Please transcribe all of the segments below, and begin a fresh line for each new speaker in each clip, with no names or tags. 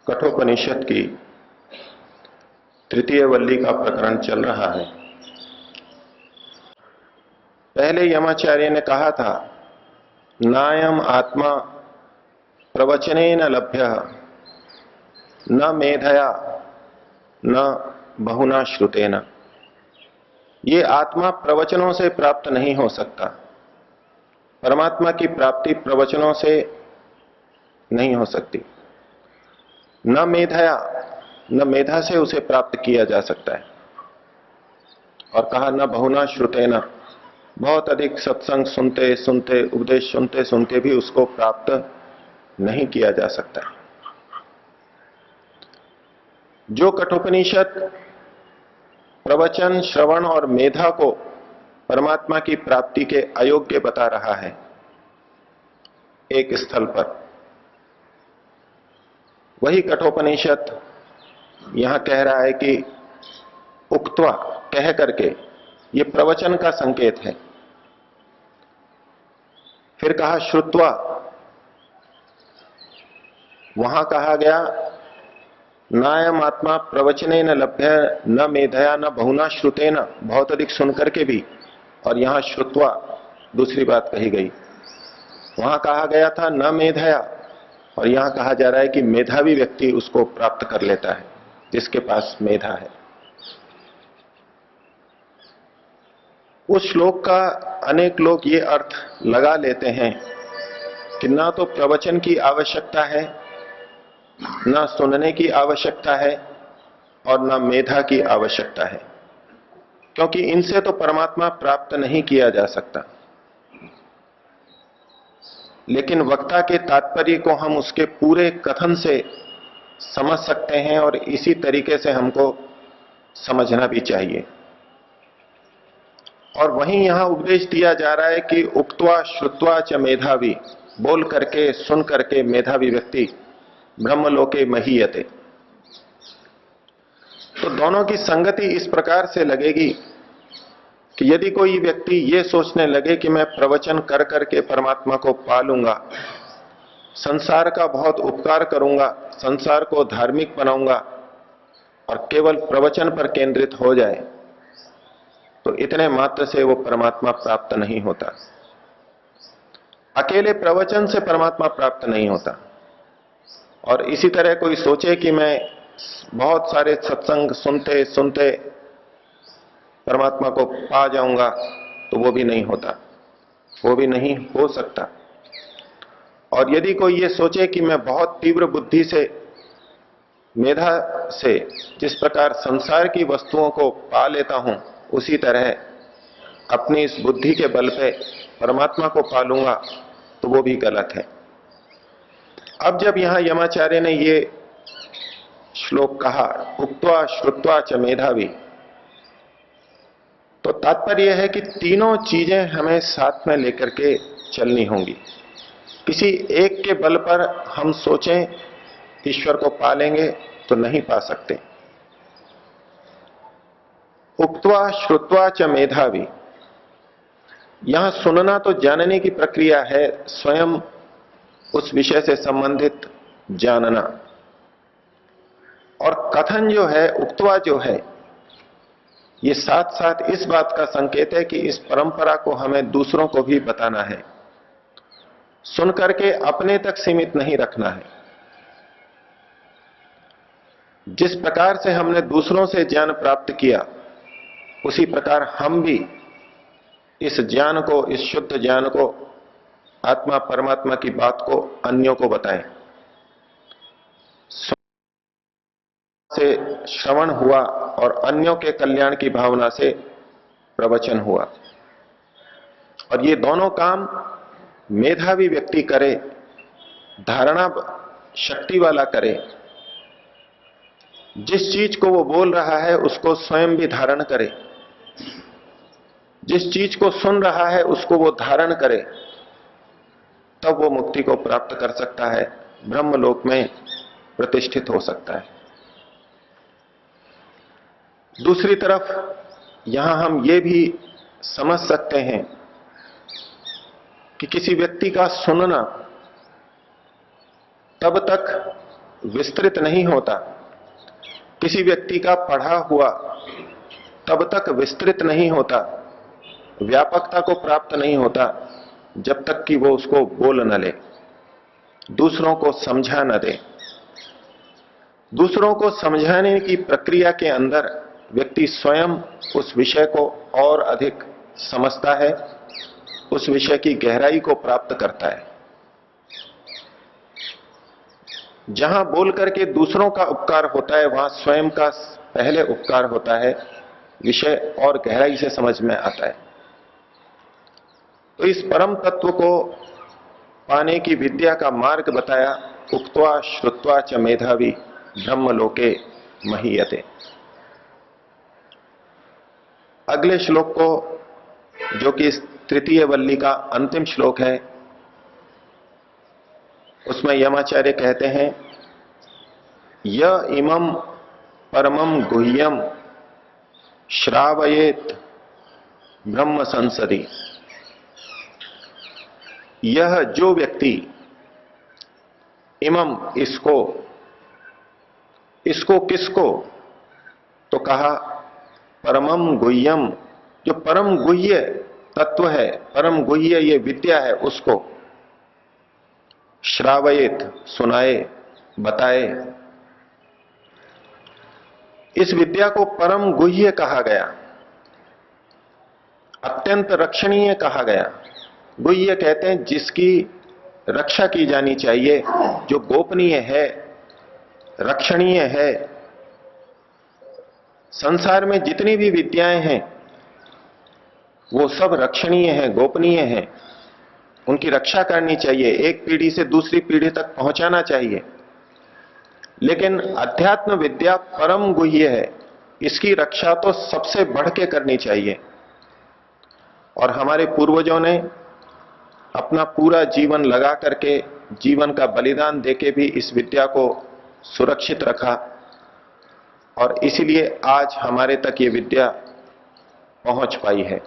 कठोपनिषद की तृतीय वल्ली का प्रकरण चल रहा है। पहले यमाचार्य ने कहा था, नायम आत्मा प्रवचनेन लभ्य न मेधया न बहुना श्रुतेन। ये आत्मा प्रवचनों से प्राप्त नहीं हो सकता। परमात्मा की प्राप्ति प्रवचनों से नहीं हो सकती। न मेधया, न मेधा से उसे प्राप्त किया जा सकता है। और कहा न बहुना श्रुतेन, बहुत अधिक सत्संग सुनते सुनते, उपदेश सुनते सुनते भी उसको प्राप्त नहीं किया जा सकता। जो कठोपनिषद प्रवचन, श्रवण और मेधा को परमात्मा की प्राप्ति के अयोग्य बता रहा है, एक स्थल पर, वही कठोपनिषद यहां कह रहा है कि उक्त्वा, कह करके, ये प्रवचन का संकेत है। फिर कहा श्रुत्वा, वहां कहा गया नायम आत्मा प्रवचने न लभ्य न मेधया न बहुना श्रुतेन, बहुत अधिक सुनकर के भी। और यहां श्रुत्वा दूसरी बात कही गई। वहां कहा गया था न मेधया, और यहां कहा जा रहा है कि मेधावी व्यक्ति उसको प्राप्त कर लेता है, जिसके पास मेधा है। उस श्लोक का अनेक लोग ये अर्थ लगा लेते हैं कि ना तो प्रवचन की आवश्यकता है, ना सुनने की आवश्यकता है, और ना मेधा की आवश्यकता है, क्योंकि इनसे तो परमात्मा प्राप्त नहीं किया जा सकता। लेकिन वक्ता के तात्पर्य को हम उसके पूरे कथन से समझ सकते हैं, और इसी तरीके से हमको समझना भी चाहिए। और वहीं यहां उपदेश दिया जा रहा है कि उक्त्वा श्रुत्वा च मेधावी, बोल करके, सुन करके मेधावी व्यक्ति ब्रह्मलोके महीयते। तो दोनों की संगति इस प्रकार से लगेगी कि यदि कोई व्यक्ति ये सोचने लगे कि मैं प्रवचन कर करके परमात्मा को पा लूंगा, संसार का बहुत उपकार करूंगा, संसार को धार्मिक बनाऊंगा, और केवल प्रवचन पर केंद्रित हो जाए, तो इतने मात्र से वो परमात्मा प्राप्त नहीं होता। अकेले प्रवचन से परमात्मा प्राप्त नहीं होता। और इसी तरह कोई सोचे कि मैं बहुत सारे सत्संग सुनते सुनते परमात्मा को पा जाऊंगा, तो वो भी नहीं होता, वो भी नहीं हो सकता। और यदि कोई ये सोचे कि मैं बहुत तीव्र बुद्धि से, मेधा से जिस प्रकार संसार की वस्तुओं को पा लेता हूं, उसी तरह अपनी इस बुद्धि के बल पे परमात्मा को पा लूंगा, तो वो भी गलत है। अब जब यहां यमाचार्य ने ये श्लोक कहा, उक्त्वा श्रुत्वा च मेधावी, तो तात्पर्य है कि तीनों चीजें हमें साथ में लेकर के चलनी होंगी। किसी एक के बल पर हम सोचें ईश्वर को पा लेंगे तो नहीं पा सकते। उक्त्वा श्रुत्वा च मेधावी, यहां सुनना तो जानने की प्रक्रिया है, स्वयं उस विषय से संबंधित जानना। और कथन जो है, उक्त्वा जो है, ये साथ साथ इस बात का संकेत है कि इस परंपरा को हमें दूसरों को भी बताना है। सुनकर के अपने तक सीमित नहीं रखना है। जिस प्रकार से हमने दूसरों से ज्ञान प्राप्त किया, उसी प्रकार हम भी इस ज्ञान को, इस शुद्ध ज्ञान को, आत्मा परमात्मा की बात को अन्यों को बताएं। से श्रवण हुआ और अन्यों के कल्याण की भावना से प्रवचन हुआ। और ये दोनों काम मेधावी व्यक्ति करे, धारणा शक्ति वाला करे। जिस चीज को वो बोल रहा है उसको स्वयं भी धारण करे, जिस चीज को सुन रहा है उसको वो धारण करे, तब वो मुक्ति को प्राप्त कर सकता है, ब्रह्मलोक में प्रतिष्ठित हो सकता है। दूसरी तरफ यहां हम ये भी समझ सकते हैं कि किसी व्यक्ति का सुनना तब तक विस्तृत नहीं होता, किसी व्यक्ति का पढ़ा हुआ तब तक विस्तृत नहीं होता, व्यापकता को प्राप्त नहीं होता, जब तक कि वो उसको बोल न ले, दूसरों को समझा न दे। दूसरों को समझाने की प्रक्रिया के अंदर व्यक्ति स्वयं उस विषय को और अधिक समझता है, उस विषय की गहराई को प्राप्त करता है। जहां बोल करके दूसरों का उपकार होता है, वहां स्वयं का पहले उपकार होता है, विषय और गहराई से समझ में आता है। तो इस परम तत्व को पाने की विद्या का मार्ग बताया, उक्त्वा श्रुत्वा च मेधावी ब्रह्मलोके महीयते। अगले श्लोक को, जो कि इस तृतीय वल्ली का अंतिम श्लोक है, उसमें यमाचार्य कहते हैं, य इमं परमं गुह्यम श्रावयेत ब्रह्म संसदि। यह जो व्यक्ति, इमं इसको, इसको किसको, तो कहा परमं गुह्यम, जो परम गुह्य तत्व है, परम गुह्य ये विद्या है, उसको श्रावयेत सुनाए, बताए। इस विद्या को परम गुह्य कहा गया, अत्यंत रक्षणीय कहा गया। गुह्य कहते हैं जिसकी रक्षा की जानी चाहिए, जो गोपनीय है, रक्षणीय है। संसार में जितनी भी विद्याएं हैं वो सब रक्षणीय हैं, गोपनीय हैं, उनकी रक्षा करनी चाहिए, एक पीढ़ी से दूसरी पीढ़ी तक पहुंचाना चाहिए। लेकिन अध्यात्म विद्या परम गुह्य है, इसकी रक्षा तो सबसे बढ़ के करनी चाहिए। और हमारे पूर्वजों ने अपना पूरा जीवन लगा करके, जीवन का बलिदान देके भी इस विद्या को सुरक्षित रखा, और इसीलिए आज हमारे तक ये विद्या पहुंच पाई है।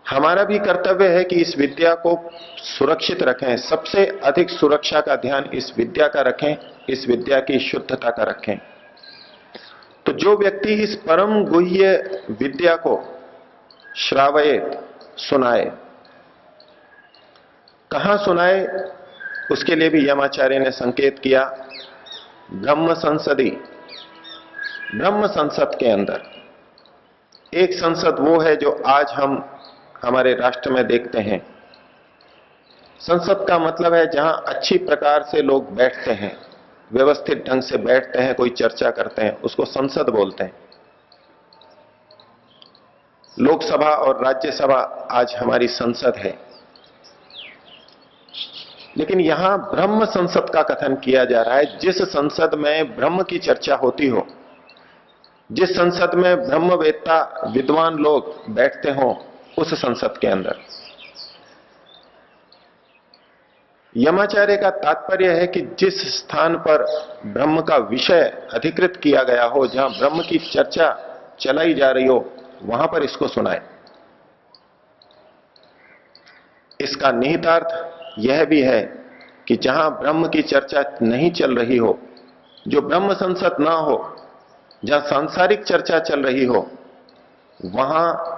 हमारा भी कर्तव्य है कि इस विद्या को सुरक्षित रखें, सबसे अधिक सुरक्षा का ध्यान इस विद्या का रखें, इस विद्या की शुद्धता का रखें। तो जो व्यक्ति इस परम गुह्य विद्या को श्रावयेत, सुनाए, कहां सुनाए, उसके लिए भी यमाचार्य ने संकेत किया, ब्रह्म संसदी, ब्रह्म संसद के अंदर। एक संसद वो है जो आज हम हमारे राष्ट्र में देखते हैं। संसद का मतलब है जहां अच्छी प्रकार से लोग बैठते हैं, व्यवस्थित ढंग से बैठते हैं, कोई चर्चा करते हैं, उसको संसद बोलते हैं। लोकसभा और राज्यसभा आज हमारी संसद है, लेकिन यहां ब्रह्म संसद का कथन किया जा रहा है। जिस संसद में ब्रह्म की चर्चा होती हो, जिस संसद में ब्रह्मवेत्ता विद्वान लोग बैठते हों, उस संसद के अंदर। यमाचार्य का तात्पर्य है कि जिस स्थान पर ब्रह्म का विषय अधिकृत किया गया हो, जहां ब्रह्म की चर्चा चलाई जा रही हो, वहां पर इसको सुनाए। इसका निहितार्थ यह भी है कि जहां ब्रह्म की चर्चा नहीं चल रही हो, जो ब्रह्म संसद ना हो, जहां सांसारिक चर्चा चल रही हो, वहां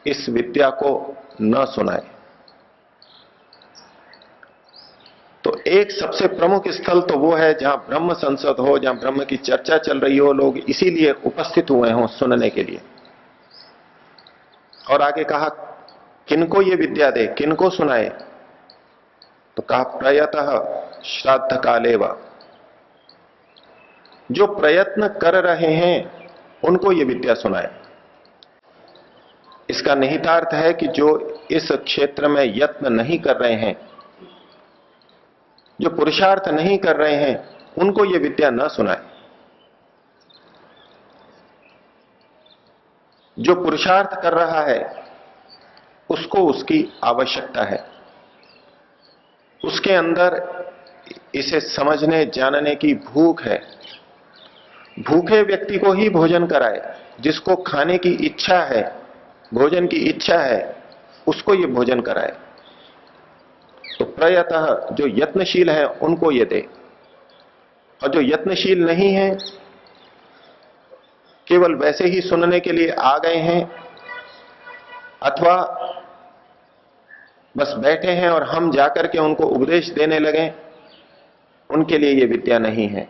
इस विद्या को न सुनाए। तो एक सबसे प्रमुख स्थल तो वो है जहां ब्रह्म संसद हो, जहां ब्रह्म की चर्चा चल रही हो, लोग इसीलिए उपस्थित हुए हों सुनने के लिए। और आगे कहा, किनको ये विद्या दे, किनको सुनाए, तो कहा प्रयतः श्राद्ध काले वा, जो प्रयत्न कर रहे हैं उनको ये विद्या सुनाए। इसका निहितार्थ है कि जो इस क्षेत्र में यत्न नहीं कर रहे हैं, जो पुरुषार्थ नहीं कर रहे हैं, उनको ये विद्या न सुनाए। जो पुरुषार्थ कर रहा है उसको उसकी आवश्यकता है, उसके अंदर इसे समझने जानने की भूख है। भूखे व्यक्ति को ही भोजन कराए, जिसको खाने की इच्छा है, भोजन की इच्छा है, उसको ये भोजन कराए। तो प्रयतः जो यत्नशील है उनको ये दे, और जो यत्नशील नहीं है, केवल वैसे ही सुनने के लिए आ गए हैं अथवा बस बैठे हैं और हम जाकर के उनको उपदेश देने लगे, उनके लिए ये विद्या नहीं है।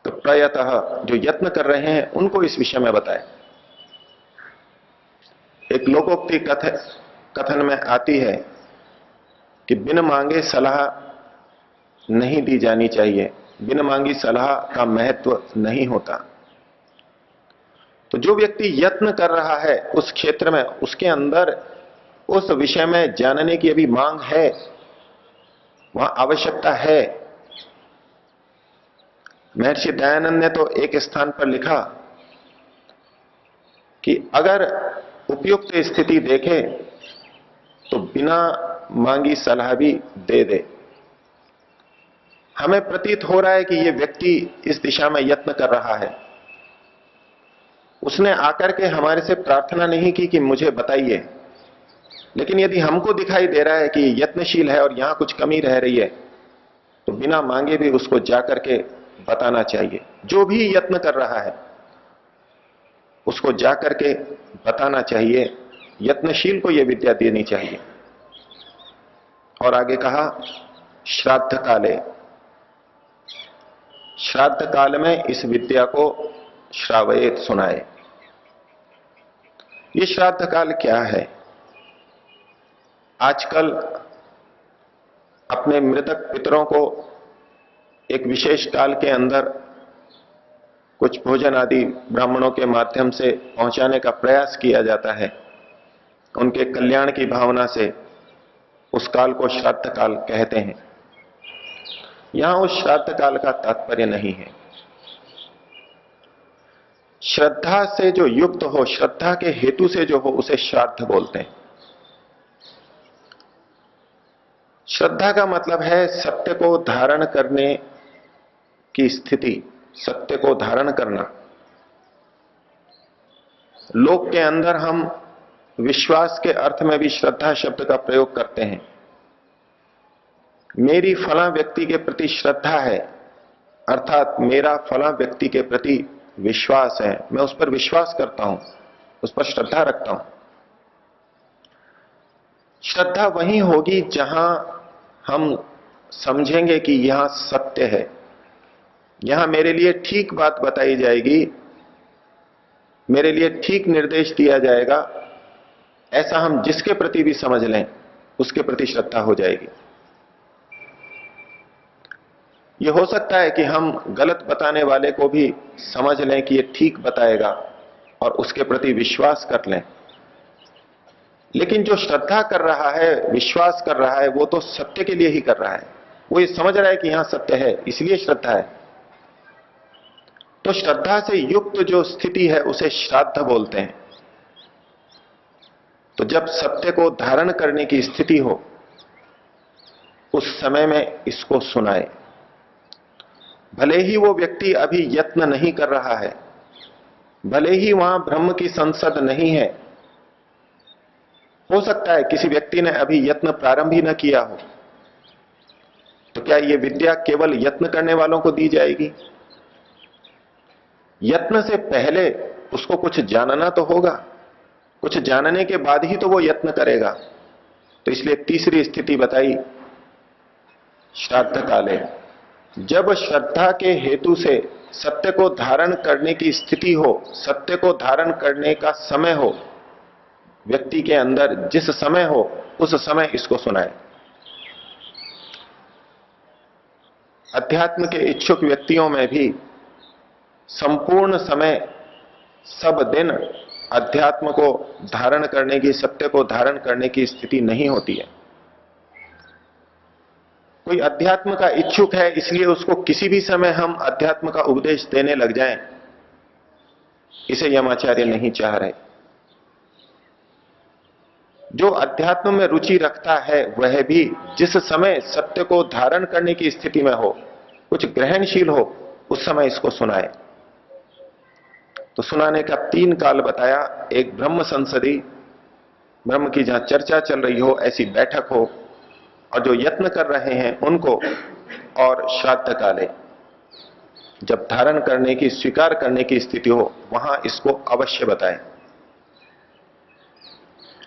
तो प्रयतः जो यत्न कर रहे हैं उनको इस विषय में बताए। एक लोकोक्ति कथन में आती है कि बिन मांगे सलाह नहीं दी जानी चाहिए, बिन मांगी सलाह का महत्व नहीं होता। तो जो व्यक्ति यत्न कर रहा है उस क्षेत्र में, उसके अंदर उस विषय में जानने की अभी मांग है, वहां आवश्यकता है। महर्षि दयानंद ने तो एक स्थान पर लिखा कि अगर उपयुक्त स्थिति देखे तो बिना मांगी सलाह भी दे दे। हमें प्रतीत हो रहा है कि यह व्यक्ति इस दिशा में यत्न कर रहा है, उसने आकर के हमारे से प्रार्थना नहीं की कि मुझे बताइए, लेकिन यदि हमको दिखाई दे रहा है कि यत्नशील है और यहां कुछ कमी रह रही है, तो बिना मांगे भी उसको जाकर के बताना चाहिए। जो भी यत्न कर रहा है उसको जाकर के बताना चाहिए, यत्नशील को यह विद्या देनी चाहिए। और आगे कहा श्राद्ध काले, श्राद्ध काल में इस विद्या को श्रावयेत, सुनाए। ये श्राद्ध काल क्या है? आजकल अपने मृतक पितरों को एक विशेष काल के अंदर कुछ भोजन आदि ब्राह्मणों के माध्यम से पहुंचाने का प्रयास किया जाता है। उनके कल्याण की भावना से उस काल को श्राद्ध काल कहते हैं। यहां उस श्राद्ध काल का तात्पर्य नहीं है। श्रद्धा से जो युक्त हो, श्रद्धा के हेतु से जो हो, उसे श्राद्ध बोलते हैं। श्रद्धा का मतलब है सत्य को धारण करने की स्थिति, सत्य को धारण करना। लोक के अंदर हम विश्वास के अर्थ में भी श्रद्धा शब्द का प्रयोग करते हैं। मेरी फला व्यक्ति के प्रति श्रद्धा है, अर्थात मेरा फला व्यक्ति के प्रति विश्वास है, मैं उस पर विश्वास करता हूं, उस पर श्रद्धा रखता हूं। श्रद्धा वही होगी जहां हम समझेंगे कि यहां सत्य है, यहां मेरे लिए ठीक बात बताई जाएगी, मेरे लिए ठीक निर्देश दिया जाएगा, ऐसा हम जिसके प्रति भी समझ लें उसके प्रति श्रद्धा हो जाएगी। यह हो सकता है कि हम गलत बताने वाले को भी समझ लें कि यह ठीक बताएगा और उसके प्रति विश्वास कर लें, लेकिन जो श्रद्धा कर रहा है, विश्वास कर रहा है, वो तो सत्य के लिए ही कर रहा है। वो ये समझ रहा है कि यहां सत्य है, इसलिए श्रद्धा है। तो श्रद्धा से युक्त जो स्थिति है उसे श्राद्ध बोलते हैं। तो जब सत्य को धारण करने की स्थिति हो उस समय में इसको सुनाए। भले ही वो व्यक्ति अभी यत्न नहीं कर रहा है, भले ही वहां ब्रह्म की संसद नहीं है, हो सकता है किसी व्यक्ति ने अभी यत्न प्रारंभ ही न किया हो, तो क्या यह विद्या केवल यत्न करने वालों को दी जाएगी? यत्न से पहले उसको कुछ जानना तो होगा, कुछ जानने के बाद ही तो वो यत्न करेगा। तो इसलिए तीसरी स्थिति बताई श्राद्ध काले। जब श्रद्धा के हेतु से सत्य को धारण करने की स्थिति हो, सत्य को धारण करने का समय हो, व्यक्ति के अंदर जिस समय हो उस समय इसको सुनाए। अध्यात्म के इच्छुक व्यक्तियों में भी संपूर्ण समय, सब दिन अध्यात्म को धारण करने की, सत्य को धारण करने की स्थिति नहीं होती है। कोई अध्यात्म का इच्छुक है इसलिए उसको किसी भी समय हम अध्यात्म का उपदेश देने लग जाएं, इसे यमाचार्य नहीं चाह रहे। जो अध्यात्म में रुचि रखता है वह भी जिस समय सत्य को धारण करने की स्थिति में हो, कुछ ग्रहणशील हो, उस समय इसको सुनाए। तो सुनाने का 3 काल बताया। एक ब्रह्म संसदी, ब्रह्म की जहां चर्चा चल रही हो, ऐसी बैठक हो, और जो यत्न कर रहे हैं उनको, और श्राद्ध काले जब धारण करने की, स्वीकार करने की स्थिति हो, वहां इसको अवश्य बताएं।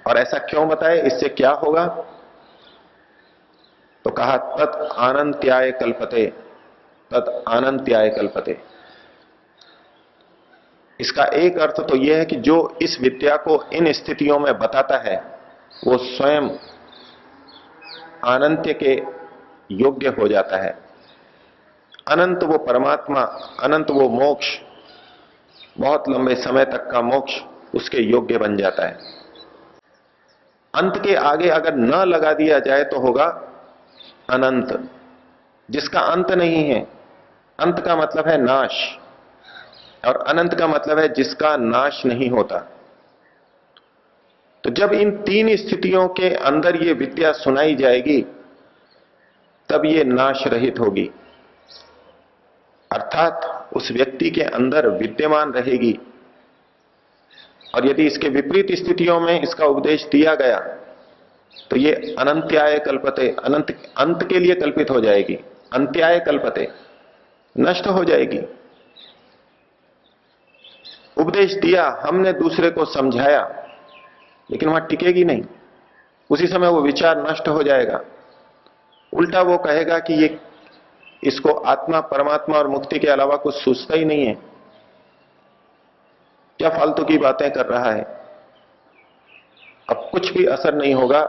और ऐसा क्यों बताए, इससे क्या होगा? तो कहा तत् आनंत्याय कल्पते, तत् आनंत्याय कल्पते। इसका एक अर्थ तो यह है कि जो इस विद्या को इन स्थितियों में बताता है वो स्वयं अनंत के योग्य हो जाता है। अनंत वो परमात्मा, अनंत वो मोक्ष, बहुत लंबे समय तक का मोक्ष उसके योग्य बन जाता है। अंत के आगे अगर न लगा दिया जाए तो होगा अनंत, जिसका अंत नहीं है। अंत का मतलब है नाश, और अनंत का मतलब है जिसका नाश नहीं होता। तो जब इन तीन स्थितियों के अंदर ये विद्या सुनाई जाएगी तब ये नाश रहित होगी, अर्थात उस व्यक्ति के अंदर विद्यमान रहेगी। और यदि इसके विपरीत स्थितियों में इसका उपदेश दिया गया तो ये अनंत्याय कल्पते, अनंत अंत के लिए कल्पित हो जाएगी। अंत्याय कल्पते, नष्ट हो जाएगी। उपदेश दिया, हमने दूसरे को समझाया, लेकिन वहां टिकेगी नहीं। उसी समय वो विचार नष्ट हो जाएगा। उल्टा वो कहेगा कि ये, इसको आत्मा, परमात्मा और मुक्ति के अलावा कुछ सूझता ही नहीं है, क्या फालतू की बातें कर रहा है। अब कुछ भी असर नहीं होगा,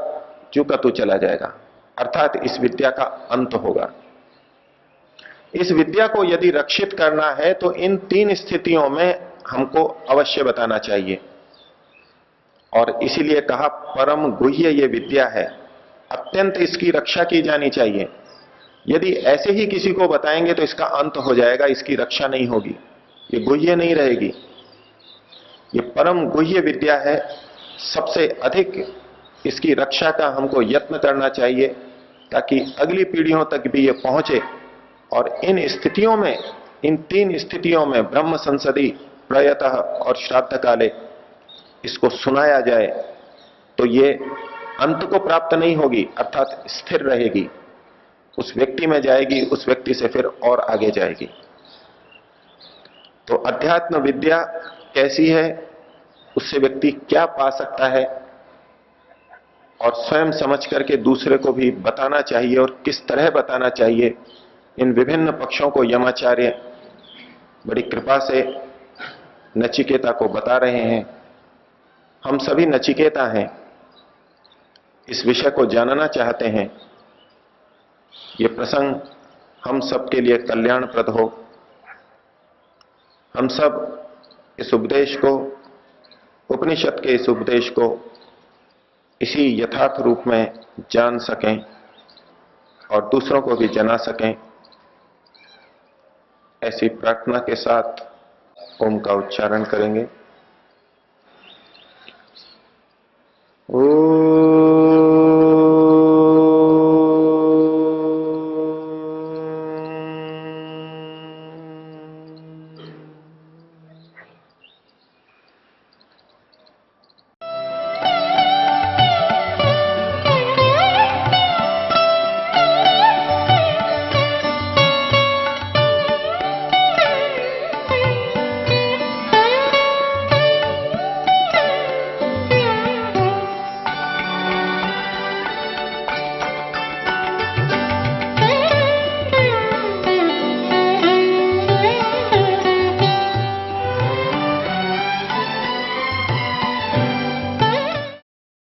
जो का तू चला जाएगा। अर्थात इस विद्या का अंत होगा। इस विद्या को यदि रक्षित करना है तो इन तीन स्थितियों में हमको अवश्य बताना चाहिए। और इसीलिए कहा परम गुह्य ये विद्या है, अत्यंत इसकी रक्षा की जानी चाहिए। यदि ऐसे ही किसी को बताएंगे तो इसका अंत हो जाएगा, इसकी रक्षा नहीं होगी, ये गुह्य नहीं रहेगी। ये परम गुह्य विद्या है, सबसे अधिक इसकी रक्षा का हमको यत्न करना चाहिए ताकि अगली पीढ़ियों तक भी ये पहुंचे। और इन स्थितियों में, इन तीन स्थितियों में ब्रह्म संसदि, प्रयतः और श्राद्ध काले इसको सुनाया जाए तो ये अंत को प्राप्त नहीं होगी, अर्थात स्थिर रहेगी, उस व्यक्ति में जाएगी, उस व्यक्ति से फिर और आगे जाएगी। तो अध्यात्म विद्या कैसी है, उससे व्यक्ति क्या पा सकता है, और स्वयं समझ करके दूसरे को भी बताना चाहिए, और किस तरह बताना चाहिए, इन विभिन्न पक्षों को यमाचार्य बड़ी कृपा से नचिकेता को बता रहे हैं। हम सभी नचिकेता हैं, इस विषय को जानना चाहते हैं। ये प्रसंग हम सबके लिए कल्याणप्रद हो, हम सब इस उपदेश को, उपनिषद के इस उपदेश को इसी यथार्थ रूप में जान सकें और दूसरों को भी जना सकें। ऐसी प्रार्थना के साथ ओम का उच्चारण करेंगे।